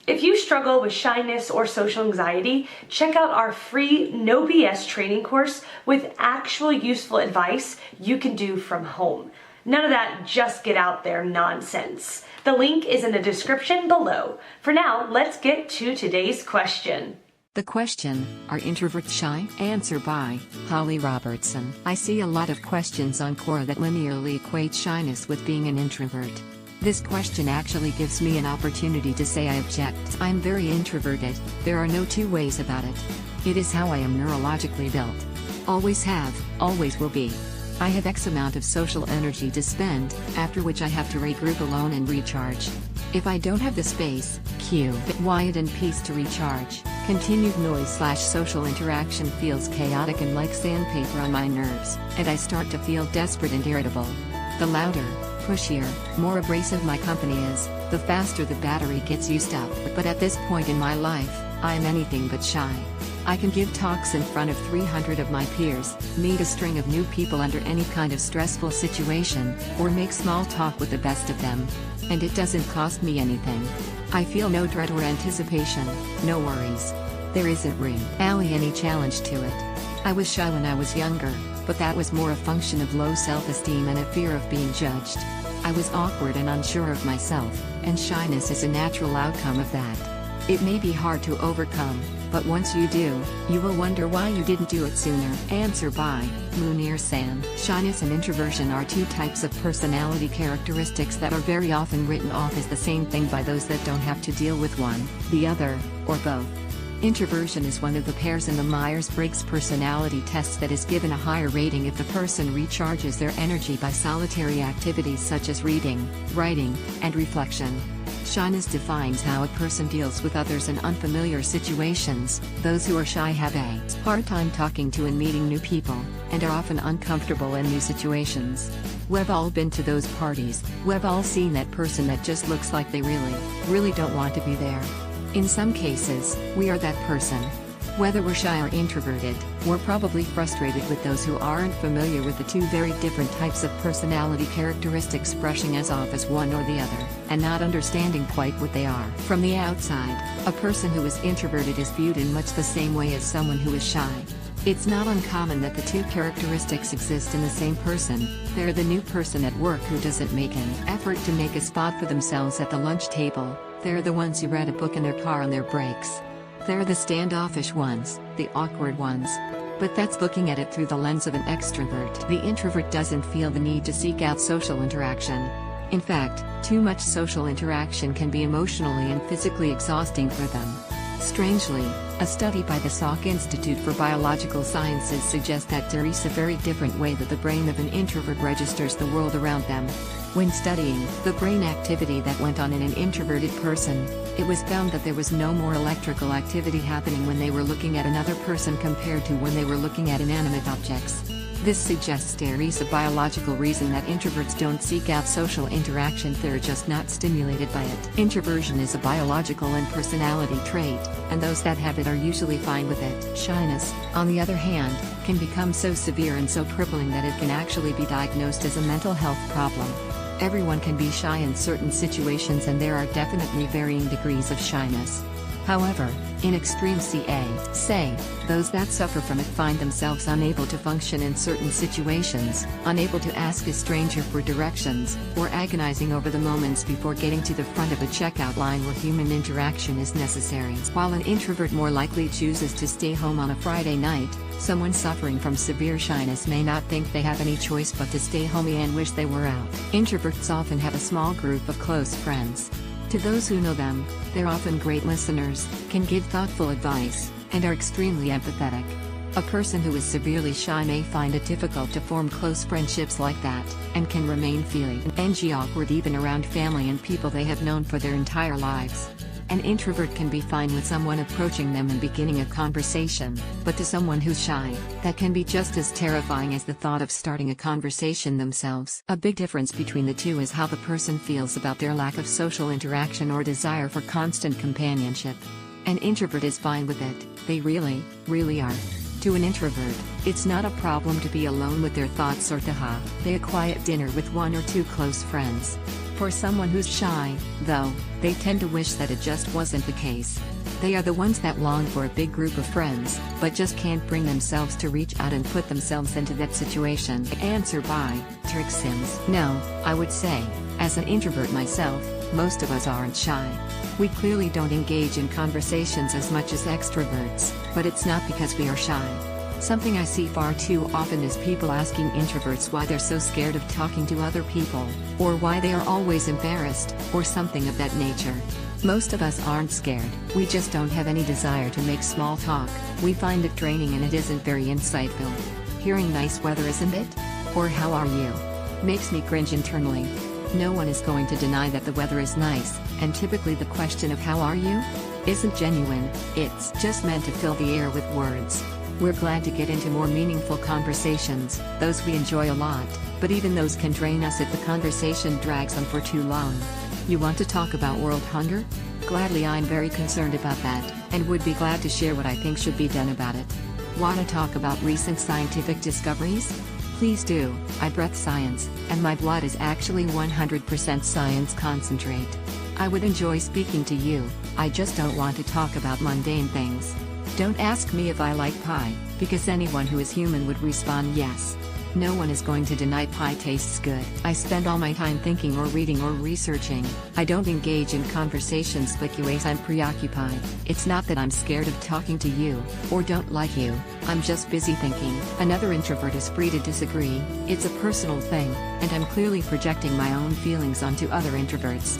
If you struggle with shyness or social anxiety, check out our free No BS training course with actual useful advice you can do from home. None of that just get out there nonsense. The link is in the description below. For now, let's get to today's question. The question, are introverts shy? Answer by Holly Robertson. I see a lot of questions on Quora that linearly equate shyness with being an introvert. This question actually gives me an opportunity to say I object. I'm very introverted, there are no two ways about it. It is how I am neurologically built. Always have, always will be. I have X amount of social energy to spend, after which I have to regroup alone and recharge. If I don't have the space, quiet and peace to recharge, continued noise/social interaction feels chaotic and like sandpaper on my nerves, and I start to feel desperate and irritable. The louder, pushier, more abrasive my company is, the faster the battery gets used up. But at this point in my life, I am anything but shy. I can give talks in front of 300 of my peers, meet a string of new people under any kind of stressful situation, or make small talk with the best of them. And it doesn't cost me anything. I feel no dread or anticipation, no worries. There isn't really any challenge to it. I was shy when I was younger, but that was more a function of low self-esteem and a fear of being judged. I was awkward and unsure of myself, and shyness is a natural outcome of that. It may be hard to overcome, but once you do, you will wonder why you didn't do it sooner. Answer by Munir San. Shyness and introversion are two types of personality characteristics that are very often written off as the same thing by those that don't have to deal with one, the other, or both. Introversion is one of the pairs in the Myers-Briggs personality test that is given a higher rating if the person recharges their energy by solitary activities such as reading, writing, and reflection. Shyness defines how a person deals with others in unfamiliar situations. Those who are shy have a hard time talking to and meeting new people, and are often uncomfortable in new situations. We've all been to those parties, we've all seen that person that just looks like they really don't want to be there. In some cases, we are that person. Whether we're shy or introverted, we're probably frustrated with those who aren't familiar with the two very different types of personality characteristics brushing us off as one or the other, and not understanding quite what they are. From the outside, a person who is introverted is viewed in much the same way as someone who is shy. It's not uncommon that the two characteristics exist in the same person. They're the new person at work who doesn't make an effort to make a spot for themselves at the lunch table. They're the ones who read a book in their car on their breaks. They're the standoffish ones, the awkward ones. But that's looking at it through the lens of an extrovert. The introvert doesn't feel the need to seek out social interaction. In fact, too much social interaction can be emotionally and physically exhausting for them. Strangely, a study by the Salk Institute for Biological Sciences suggests that there is a very different way that the brain of an introvert registers the world around them. When studying the brain activity that went on in an introverted person, it was found that there was no more electrical activity happening when they were looking at another person compared to when they were looking at inanimate objects. This suggests there is a biological reason that introverts don't seek out social interaction, they're just not stimulated by it. Introversion is a biological and personality trait, and those that have it are usually fine with it. Shyness, on the other hand, can become so severe and so crippling that it can actually be diagnosed as a mental health problem. Everyone can be shy in certain situations, and there are definitely varying degrees of shyness. However, in extreme say, those that suffer from it find themselves unable to function in certain situations, unable to ask a stranger for directions, or agonizing over the moments before getting to the front of a checkout line where human interaction is necessary. While an introvert more likely chooses to stay home on a Friday night, someone suffering from severe shyness may not think they have any choice but to stay home and wish they were out. Introverts often have a small group of close friends. To those who know them, they're often great listeners, can give thoughtful advice, and are extremely empathetic. A person who is severely shy may find it difficult to form close friendships like that, and can remain feeling awkward even around family and people they have known for their entire lives. An introvert can be fine with someone approaching them and beginning a conversation, but to someone who's shy, that can be just as terrifying as the thought of starting a conversation themselves. A big difference between the two is how the person feels about their lack of social interaction or desire for constant companionship. An introvert is fine with it, they really are. To an introvert, it's not a problem to be alone with their thoughts or to have a quiet dinner with one or two close friends. For someone who's shy, though, they tend to wish that it just wasn't the case. They are the ones that long for a big group of friends, but just can't bring themselves to reach out and put themselves into that situation. Answer by Trick Sims. No, I would say, as an introvert myself, most of us aren't shy. We clearly don't engage in conversations as much as extroverts, but it's not because we are shy. Something I see far too often is people asking introverts why they're so scared of talking to other people, or why they are always embarrassed, or something of that nature. Most of us aren't scared, we just don't have any desire to make small talk. We find it draining and it isn't very insightful. Hearing nice weather, isn't it? Or how are you? Makes me cringe internally. No one is going to deny that the weather is nice, and typically the question of how are you isn't genuine, it's just meant to fill the air with words. We're glad to get into more meaningful conversations, those we enjoy a lot, but even those can drain us if the conversation drags on for too long. You want to talk about world hunger? Gladly, I'm very concerned about that, and would be glad to share what I think should be done about it. Want to talk about recent scientific discoveries? Please do. I breath science, and my blood is actually 100% science concentrate. I would enjoy speaking to you, I just don't want to talk about mundane things. Don't ask me if I like pie, because anyone who is human would respond yes. No one is going to deny pie tastes good. I spend all my time thinking or reading or researching. I don't engage in conversations because I'm preoccupied. It's not that I'm scared of talking to you, or don't like you, I'm just busy thinking. Another introvert is free to disagree, it's a personal thing, and I'm clearly projecting my own feelings onto other introverts.